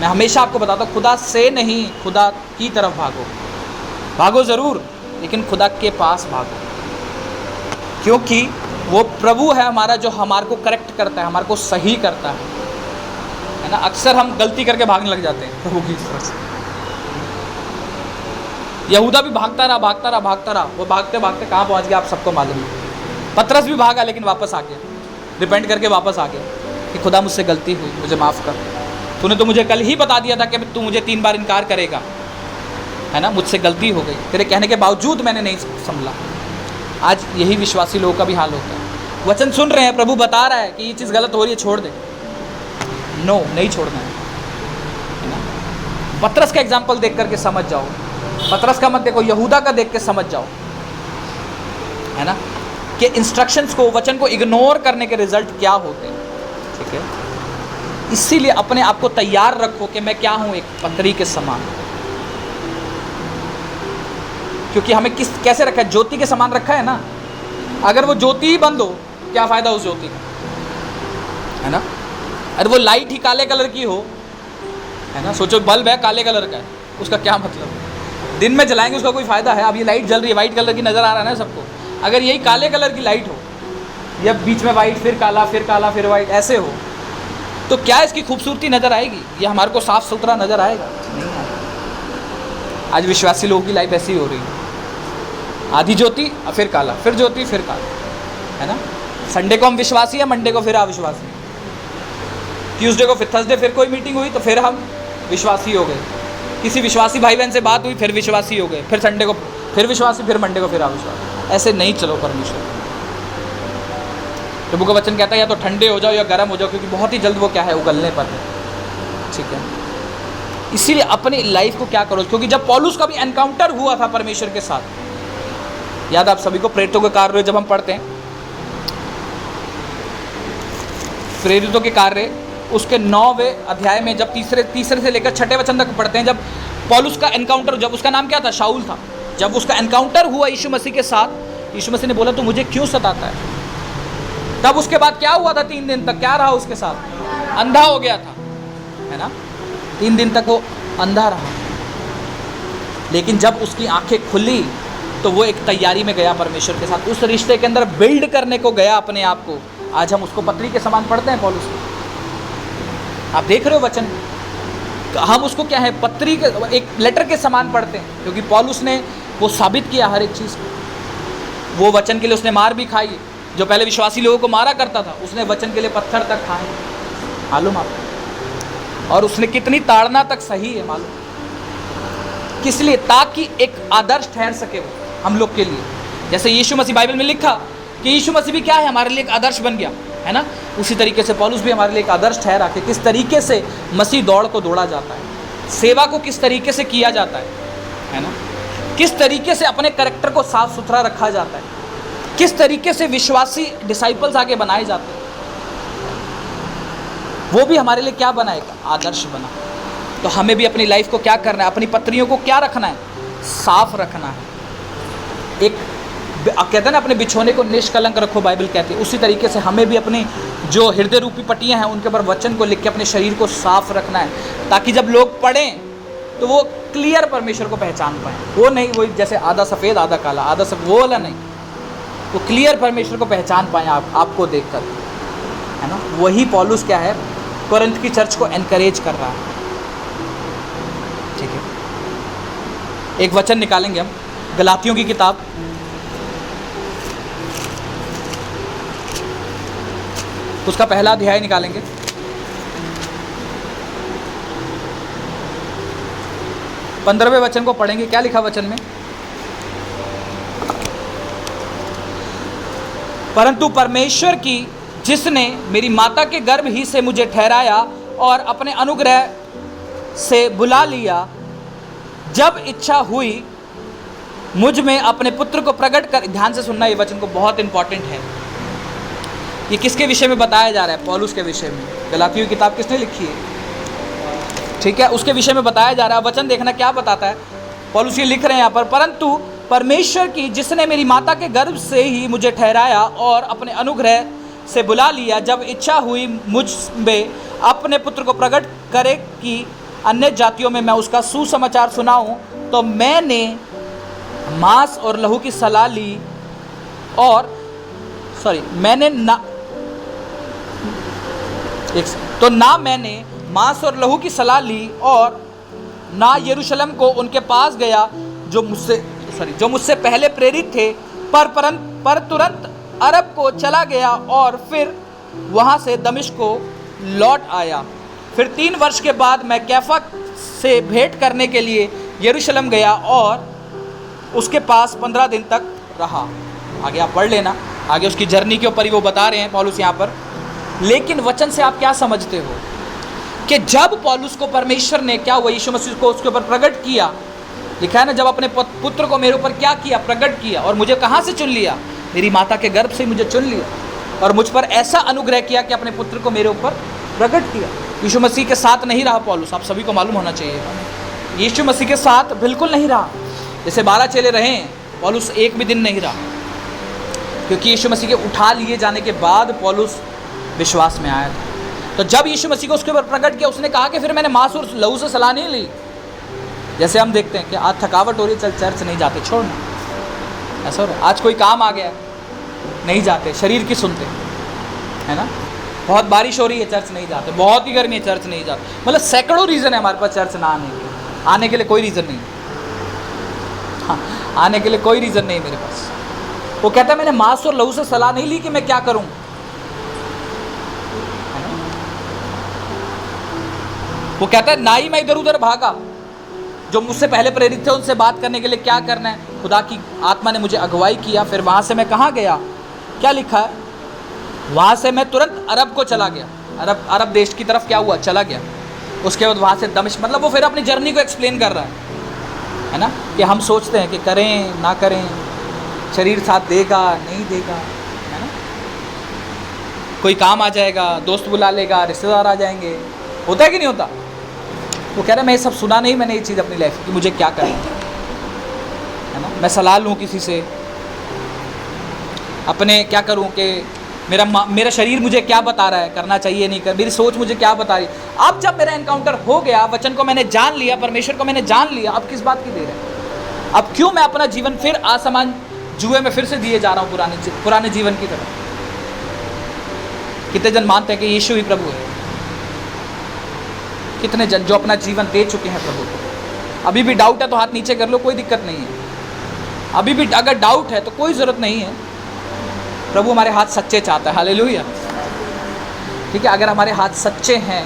मैं हमेशा आपको बताता हूँ, खुदा से नहीं, खुदा की तरफ भागो। भागो ज़रूर, लेकिन खुदा के पास भागो, क्योंकि वो प्रभु है हमारा, जो हमारे को करेक्ट करता है, हमारे को सही करता है ना। अक्सर हम गलती करके भागने लग जाते हैं प्रभु की तरफ से। यहूदा भी भागता रहा, वो भागते भागते कहाँ पहुँच गया आप सबको मालूम है। पतरस भी भागा, लेकिन वापस आ गया, रिपेंट करके वापस आ गया कि खुदा मुझसे गलती हुई, मुझे माफ़ कर। तूने तो मुझे कल ही बता दिया था कि तू मुझे 3 बार इनकार करेगा, है ना। मुझसे गलती हो गई, तेरे कहने के बावजूद मैंने नहीं संभला। आज यही विश्वासी लोगों का भी हाल होता है। वचन सुन रहे हैं, प्रभु बता रहा है कि ये चीज़ गलत हो रही है, छोड़ दे। नो, नहीं छोड़ना है ना। पतरस का एग्जाम्पल देख करके समझ जाओ, पतरस का मत देखो, यहूदा का देख के समझ जाओ, है ना, कि इंस्ट्रक्शंस को, वचन को इग्नोर करने के रिजल्ट क्या होते हैं। ठीक है, इसीलिए अपने आप को तैयार रखो कि मैं क्या हूं, एक पत्री के समान। क्योंकि हमें कैसे रखा है, ज्योति के समान रखा है ना। अगर वो ज्योति ही बंद हो, क्या फ़ायदा उस ज्योति का, है ना। अरे वो लाइट ही काले कलर की हो, है ना, सोचो बल्ब है काले कलर का है, उसका क्या मतलब, दिन में जलाएंगे उसका कोई फ़ायदा है। अब ये लाइट जल रही है, वाइट कलर की नज़र आ रहा है ना सबको। अगर यही काले कलर की लाइट हो, या बीच में वाइट फिर काला फिर काला फिर वाइट ऐसे हो, तो क्या इसकी खूबसूरती नज़र आएगी, या हमारे को साफ़ सुथरा नज़र आएगा? नहीं आएगा। आज विश्वासी लोगों की लाइफ ऐसी हो रही है, आधी ज्योति फिर काला, फिर ज्योति फिर काला, है ना। संडे को हम विश्वासी हैं, मंडे को फिर अविश्वासी, ट्यूसडे को फिर थर्सडे फिर कोई मीटिंग हुई तो फिर हम विश्वासी हो गए, किसी विश्वासी भाई बहन से बात हुई फिर विश्वासी हो गए, फिर संडे को फिर विश्वासी, फिर मंडे को फिर अविश्वासी। ऐसे नहीं चलो परमेश्वर। प्रभु का वचन कहता है या तो ठंडे हो जाओ या गर्म हो जाओ, क्योंकि बहुत ही जल्द वो क्या है, उगलने पर है। ठीक है, इसीलिए अपनी लाइफ को क्या करो, क्योंकि जब पौलुस का भी एनकाउंटर हुआ था परमेश्वर के साथ, याद आप सभी को प्रेरितों के कार्य जब हम पढ़ते हैं, प्रेरितों के कार्य उसके 9वें अध्याय में जब तीसरे से लेकर 6ठे वचन तक पढ़ते हैं, जब पौलुस का एनकाउंटर, जब उसका नाम क्या था, शाऊल था, जब उसका एनकाउंटर हुआ यीशु मसीह के साथ, यीशु मसीह ने बोला तू मुझे क्यों सताता है। तब उसके बाद क्या हुआ था, 3 दिन तक क्या रहा उसके साथ, अंधा हो गया था, है ना। 3 दिन तक वो अंधा रहा, लेकिन जब उसकी आंखें खुली तो वो एक तैयारी में गया परमेश्वर के साथ, उस रिश्ते के अंदर बिल्ड करने को गया अपने आप को। आज हम उसको पत्री के समान पढ़ते हैं पौलुस को, आप देख रहे हो वचन, हम उसको क्या है, पत्री के, एक लेटर के समान पढ़ते हैं, क्योंकि पौलुस ने वो साबित किया हर एक चीज़ को। वो वचन के लिए उसने मार भी खाई, जो पहले विश्वासी लोगों को मारा करता था, उसने वचन के लिए पत्थर तक खाए, मालूम आपको। और उसने कितनी ताड़ना तक सही है मालूम, किस लिए, ताकि एक आदर्श ठहर सके वो हम लोग के लिए। जैसे यीशु मसीह, बाइबल में लिखा कि यीशु मसीह भी क्या है, हमारे लिए एक आदर्श बन गया, है ना। उसी तरीके से पौलुस भी हमारे लिए एक आदर्श ठहरा कि किस तरीके से मसीह दौड़ को दौड़ा जाता है, सेवा को किस तरीके से किया जाता है ना, किस तरीके से अपने कैरेक्टर को साफ सुथरा रखा जाता है, किस तरीके से विश्वासी डिसाइपल्स आगे बनाए जाते हैं, वो भी हमारे लिए क्या बनाएगा, आदर्श बना। तो हमें भी अपनी लाइफ को क्या करना है, अपनी पत्रियों को क्या रखना है, साफ रखना है। एक कहते हैं ना, अपने बिछोने को निष्कलंक रखो, बाइबल कहती है। उसी तरीके से हमें भी अपनी जो हृदय रूपी पट्टियां हैं उनके ऊपर वचन को लिख के अपने शरीर को साफ रखना है, ताकि जब लोग पढ़ें तो वो क्लियर परमेश्वर को पहचान पाएँ। वो नहीं वो जैसे आधा सफ़ेद आधा काला, आधा सब वो वाला नहीं, वो क्लियर परमेश्वर को पहचान पाएँ आपको देख कर, है ना। वही पौलुस क्या है, कोरिन्थ की चर्च को एनकरेज कर रहा है। ठीक है, एक वचन निकालेंगे हम, गलातियों की किताब, उसका पहला अध्याय निकालेंगे, पंद्रहवें वचन को पढ़ेंगे। क्या लिखा वचन में, परंतु परमेश्वर की, जिसने मेरी माता के गर्भ ही से मुझे ठहराया और अपने अनुग्रह से बुला लिया, जब इच्छा हुई मुझ में अपने पुत्र को प्रकट कर। ध्यान से सुनना, ये वचन को बहुत इंपॉर्टेंट है। ये किसके विषय में बताया जा रहा है, पौलुस के विषय में। गलातियों की किताब किसने लिखी है, ठीक है, उसके विषय में बताया जा रहा है। वचन देखना क्या बताता है, पौलुस ये लिख रहे हैं यहाँ पर, परंतु परमेश्वर की जिसने मेरी माता के गर्भ से ही मुझे ठहराया और अपने अनुग्रह से बुला लिया, जब इच्छा हुई मुझ में अपने पुत्र को प्रकट करे कि अन्य जातियों में मैं उसका सुसमाचार सुनाऊं, तो मैंने मांस और लहू की सलाह ली और मैंने मांस और लहू की सलाह ली और ना यरूशलेम को उनके पास गया जो मुझसे पहले प्रेरित थे, पर तुरंत अरब को चला गया और फिर वहाँ से दमिश्क को लौट आया। फिर 3 वर्ष के बाद मैं कैफा से भेंट करने के लिए यरूशलेम गया और उसके पास 15 दिन तक रहा। आगे आप पढ़ लेना, आगे उसकी जर्नी के ऊपर ही वो बता रहे हैं पौलुस यहाँ पर। लेकिन वचन से आप क्या समझते हो कि जब पौलुस को परमेश्वर ने क्या हुआ, यीशु मसीह को उसके ऊपर प्रकट किया, लिखा है ना, जब अपने पुत्र को मेरे ऊपर क्या किया, प्रकट किया, और मुझे कहाँ से चुन लिया, मेरी माता के गर्भ से मुझे चुन लिया और मुझ पर ऐसा अनुग्रह किया कि अपने पुत्र को मेरे ऊपर प्रकट किया। यीशु मसीह के साथ नहीं रहा पौलुस, आप सभी को मालूम होना चाहिए, यीशु मसीह के साथ बिल्कुल नहीं रहा। जैसे 12 चेले रहे हैं, पौलुस एक भी दिन नहीं रहा, क्योंकि यीशु मसीह के उठा लिए जाने के बाद पौलुस विश्वास में आया था। तो जब यीशु मसीह को उसके ऊपर प्रकट किया, उसने कहा कि फिर मैंने मांस और लहू से सलाह नहीं ली। जैसे हम देखते हैं कि आज थकावट हो रही है, चल चर्च नहीं जाते, छोड़ना, ऐसा हो रहा है। आज कोई काम आ गया, नहीं जाते, शरीर की सुनते, है ना। बहुत बारिश हो रही है, चर्च नहीं जाते, बहुत ही गर्मी है, चर्च नहीं जाते। मतलब सैकड़ों रीज़न है हमारे पास चर्च ना आने के लिए कोई रीज़न नहीं, हाँ, आने के लिए कोई रीज़न नहीं मेरे पास। वो कहता है मैंने मांस और लहू से सलाह नहीं ली कि मैं क्या करूं। वो कहता है ना ही मैं इधर उधर भागा, जो मुझसे पहले प्रेरित थे उनसे बात करने के लिए क्या करना है, खुदा की आत्मा ने मुझे अगुवाई किया। फिर वहाँ से मैं कहाँ गया, क्या लिखा है, वहाँ से मैं तुरंत अरब को चला गया, अरब देश की तरफ क्या हुआ, चला गया। उसके बाद वहाँ से दमिश्क, मतलब वो फिर अपनी जर्नी को एक्सप्लेन कर रहा है ना, कि हम सोचते हैं कि करें ना करें, शरीर साथ देगा नहीं देगा, है ना, कोई काम आ जाएगा, दोस्त बुला लेगा, रिश्तेदार आ जाएंगे, होता है कि नहीं होता। वो कह रहा है मैं ये सब सुना नहीं, मैंने ये चीज़ अपनी लाइफ की, मुझे क्या करना है ना, मैं सलाह लूँ किसी से, अपने क्या करूँ कि मेरा शरीर मुझे क्या बता रहा है, करना चाहिए नहीं कर, मेरी सोच मुझे क्या बता रही है। अब जब मेरा एनकाउंटर हो गया, वचन को मैंने जान लिया, परमेश्वर को मैंने जान लिया, अब किस बात की देर है, अब क्यों मैं अपना जीवन फिर आसमान जुए में फिर से दिए जा रहा हूँ, पुराने जीवन की तरह। कितने जन मानते हैं कि यीशु ही प्रभु है, कितने जन जो अपना जीवन दे चुके हैं प्रभु को। अभी भी डाउट है तो हाथ नीचे कर लो, कोई दिक्कत नहीं है। अभी भी अगर डाउट है तो कोई ज़रूरत नहीं है, प्रभु हमारे हाथ सच्चे चाहता है, हालेलुया। ठीक है, अगर हमारे हाथ सच्चे हैं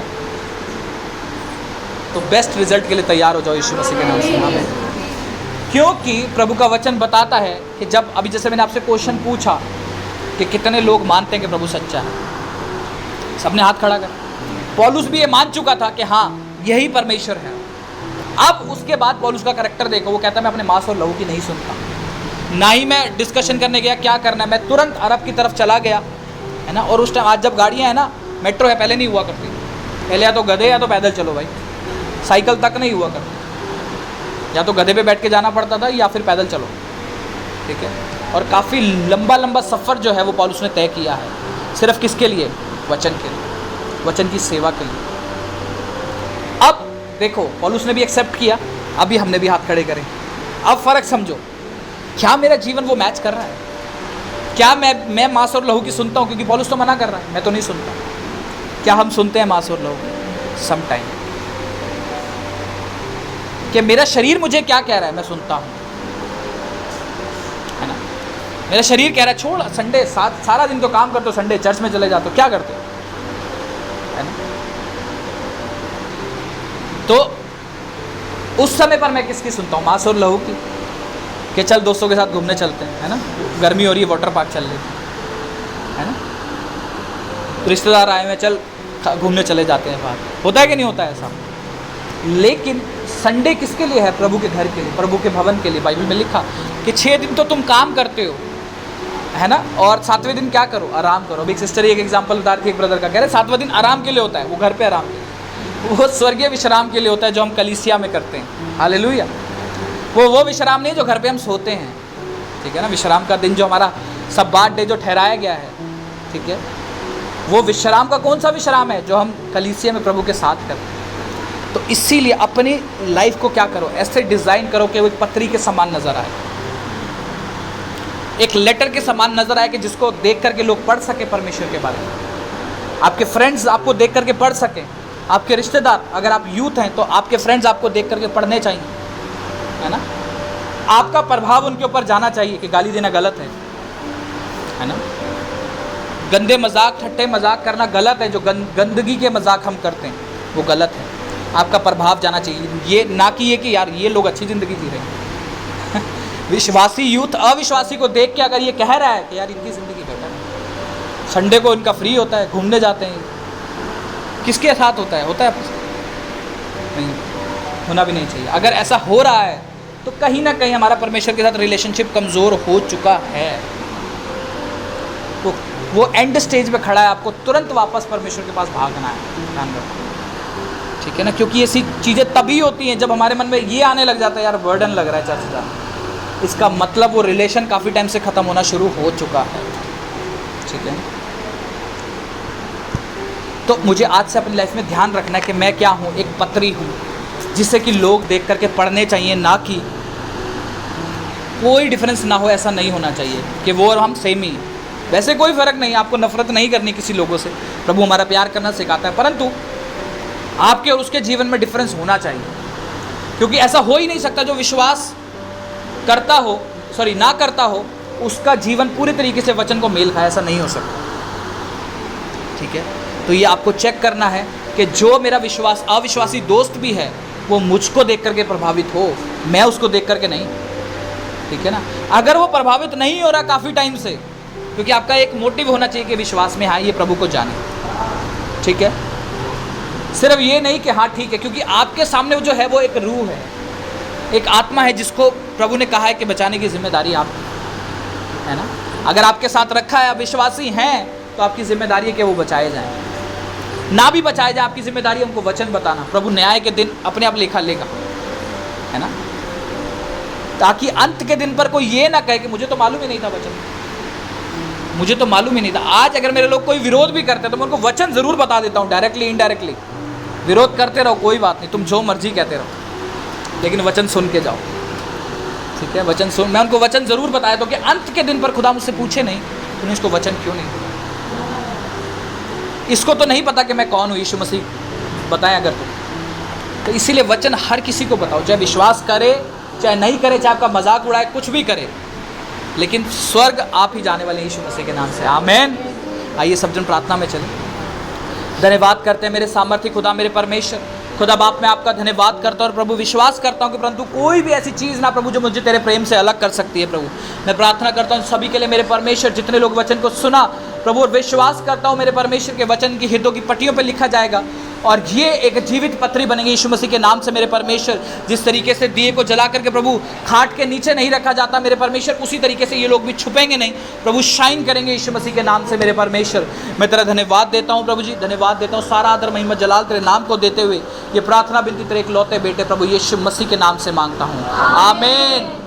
तो बेस्ट रिजल्ट के लिए तैयार हो जाओ यीशु मसीह के नाम से, आमीन। क्योंकि प्रभु का वचन बताता है कि जब अभी जैसे मैंने आपसे क्वेश्चन पूछा कि कितने लोग मानते हैं कि प्रभु सच्चा है, सबने हाथ खड़ा कर। पौलुस भी ये मान चुका था कि हाँ यही परमेश्वर है। अब उसके बाद पौलुस का करैक्टर देखो, वो कहता है मैं अपने मांस और लहू की नहीं सुनता, ना ही मैं डिस्कशन करने गया क्या करना है, मैं तुरंत अरब की तरफ चला गया, है ना। और उस टाइम, आज जब गाड़ियाँ हैं ना, मेट्रो है, पहले नहीं हुआ करती, पहले या तो गधे या तो पैदल चलो भाई, साइकिल तक नहीं हुआ करती, या तो गधे पे बैठ के जाना पड़ता था या फिर पैदल चलो, ठीक है। और काफ़ी लंबा सफ़र जो है वो पौलुस ने तय किया है, सिर्फ किसके लिए, वचन के लिए, वचन की सेवा के लिए। अब देखो पौलुस ने भी एक्सेप्ट किया, अभी हमने भी हाथ खड़े करें। अब फ़र्क समझो, क्या मेरा जीवन वो मैच कर रहा है, क्या मैं मांस और लहू की सुनता हूँ, क्योंकि पौलुस तो मना कर रहा है, मैं तो नहीं सुनता। क्या हम सुनते हैं मांस और लहू सम टाइम, कि मेरा शरीर मुझे क्या कह रहा है मैं सुनता हूँ, है ना। मेरा शरीर कह रहा है छोड़, संडे सारा दिन तो काम करते हो, संडे चर्च में चले जाते हो, क्या करते हो, है ना। तो उस समय पर मैं किसकी सुनता हूँ, मांस और लहू की, कि चल दोस्तों के साथ घूमने चलते हैं, है ना, गर्मी हो रही है, वाटर पार्क चल लेते है ना, रिश्तेदार आए हुए, चल घूमने चले जाते हैं बाहर, होता है कि नहीं होता है ऐसा। लेकिन संडे किसके लिए है, प्रभु के घर के लिए, प्रभु के भवन के लिए। बाइबल में लिखा कि 6 दिन तो तुम काम करते हो, है ना, और 7वें दिन क्या करो, आराम करो। अभी एक सिस्टर एक एग्जाम्पल बता रही थी, एक ब्रदर का, कह रहे 7वां दिन आराम के लिए होता है, वो घर पे आराम के लिए। वो स्वर्गीय विश्राम के लिए होता है जो हम कलीसिया में करते हैं। हालेलुया। वो विश्राम नहीं जो घर पे हम सोते हैं, ठीक है ना। विश्राम का दिन जो हमारा सब्बात डे जो ठहराया गया है, ठीक है, वो विश्राम का कौन सा विश्राम है? जो हम कलीसिया में प्रभु के साथ करते हैं। तो इसीलिए अपनी लाइफ को क्या करो, ऐसे डिज़ाइन करो कि वो एक पत्री के समान नज़र आए, एक लेटर के समान नज़र आए, कि जिसको देख करके लोग पढ़ सके परमेश्वर के बारे में। आपके फ्रेंड्स आपको देख करके पढ़ सकें, आपके रिश्तेदार, अगर आप यूथ हैं तो आपके फ्रेंड्स आपको देख करके पढ़ने चाहिए, है ना। आपका प्रभाव उनके ऊपर जाना चाहिए कि गाली देना गलत है ना। गंदे मजाक, ठट्टे मजाक करना गलत है। जो गंदगी के मजाक हम करते हैं वो गलत है। आपका प्रभाव जाना चाहिए, ये ना कि ये कि यार ये लोग अच्छी ज़िंदगी जी रहे हैं। विश्वासी यूथ अविश्वासी को देख के अगर ये कह रहा है कि यार इनकी ज़िंदगी बेटर है, संडे को इनका फ्री होता है, घूमने जाते हैं, किसके साथ होता है नहीं, होना भी नहीं चाहिए। अगर ऐसा हो रहा है तो कहीं ना कहीं हमारा परमेश्वर के साथ रिलेशनशिप कमज़ोर हो चुका है। तो वो एंड स्टेज पे खड़ा है, आपको तुरंत वापस परमेश्वर के पास भागना है, ध्यान रखो, ठीक है ना। क्योंकि ऐसी चीज़ें तभी होती हैं जब हमारे मन में ये आने लग जाता है यार बर्डन लग रहा है चर्च जाना, इसका मतलब वो रिलेशन काफ़ी टाइम से ख़त्म होना शुरू हो चुका है, ठीक है। तो मुझे आज से अपनी लाइफ में ध्यान रखना है कि मैं क्या हूँ, एक पत्री हूँ जिससे कि लोग देख करके पढ़ने चाहिए, ना कि कोई डिफरेंस ना हो, ऐसा नहीं होना चाहिए कि वो और हम सेम ही। वैसे कोई फ़र्क नहीं, आपको नफरत नहीं करनी किसी लोगों से, प्रभु हमारा प्यार करना सिखाता है, परंतु आपके और उसके जीवन में डिफरेंस होना चाहिए। क्योंकि ऐसा हो ही नहीं सकता जो विश्वास करता हो, ना करता हो, उसका जीवन पूरे तरीके से वचन को मेल खाए, ऐसा नहीं हो सकता, ठीक है। तो ये आपको चेक करना है कि जो मेरा विश्वास अविश्वासी दोस्त भी है वो मुझको देख करके प्रभावित हो, मैं उसको देख करके नहीं, ठीक है ना। अगर वो प्रभावित नहीं हो रहा काफ़ी टाइम से, क्योंकि आपका एक मोटिव होना चाहिए कि विश्वास में हाँ ये प्रभु को जाने, ठीक है। सिर्फ ये नहीं कि हाँ ठीक है, क्योंकि आपके सामने जो है वो एक रूह है, एक आत्मा है जिसको प्रभु ने कहा है कि बचाने की जिम्मेदारी आप है ना। अगर आपके साथ रखा है, विश्वासी हैं, तो आपकी जिम्मेदारी है कि वो बचाए जाएं, ना भी बचाए जाए आपकी जिम्मेदारी है उनको वचन बताना। प्रभु न्याय के दिन अपने आप लेखा लेगा, है ना, ताकि अंत के दिन पर कोई ये ना कहे कि मुझे तो मालूम ही नहीं था वचन, मुझे तो मालूम ही नहीं था। आज अगर मेरे लोग कोई विरोध भी करते हैं तो मैं उनको वचन ज़रूर बता देता हूँ, डायरेक्टली इनडायरेक्टली। विरोध करते रहो, कोई बात नहीं, तुम जो मर्जी कहते रहो, लेकिन वचन सुन के जाओ, ठीक है। वचन सुन, मैं उनको वचन ज़रूर बताया तो कि अंत के दिन पर खुदा मुझसे पूछे नहीं तूने इसको वचन क्यों नहीं दिया, इसको तो नहीं पता कि मैं कौन हूँ, यीशु मसीह बताएं अगर तो इसीलिए वचन हर किसी को बताओ, चाहे विश्वास करे चाहे नहीं करे, चाहे आपका मजाक उड़ाए, कुछ भी करे, लेकिन स्वर्ग आप ही जाने वाले हैं यीशु मसीह के नाम से, आमीन। आइए सब जन प्रार्थना में चलें। धन्यवाद करते हैं मेरे सामर्थ्य खुदा, मेरे परमेश्वर, खुदा बाप, मैं आपका धन्यवाद करता हूँ और प्रभु विश्वास करता हूँ कि परंतु कोई भी ऐसी चीज़ ना प्रभु जो मुझे तेरे प्रेम से अलग कर सकती है। प्रभु मैं प्रार्थना करता हूँ सभी के लिए मेरे परमेश्वर, जितने लोग वचन को सुना प्रभु, और विश्वास करता हूँ मेरे परमेश्वर के वचन की हृदयों की पट्टियों पर लिखा जाएगा और ये एक जीवित पत्री बनेंगे यीशु मसीह के नाम से। मेरे परमेश्वर, जिस तरीके से दिए को जला करके प्रभु खाट के नीचे नहीं रखा जाता मेरे परमेश्वर, उसी तरीके से ये लोग भी छुपेंगे नहीं प्रभु, शाइन करेंगे यीशु मसीह के नाम से। मेरे परमेश्वर मैं तेरा धन्यवाद देता हूँ प्रभु जी, धन्यवाद देता हूँ, सारा आदर महिमा जलाल तेरे नाम को देते हुए ये प्रार्थना बिनती तेरे इकलौते बेटे प्रभु यीशु मसीह के नाम से मांगता हूँ, आमीन।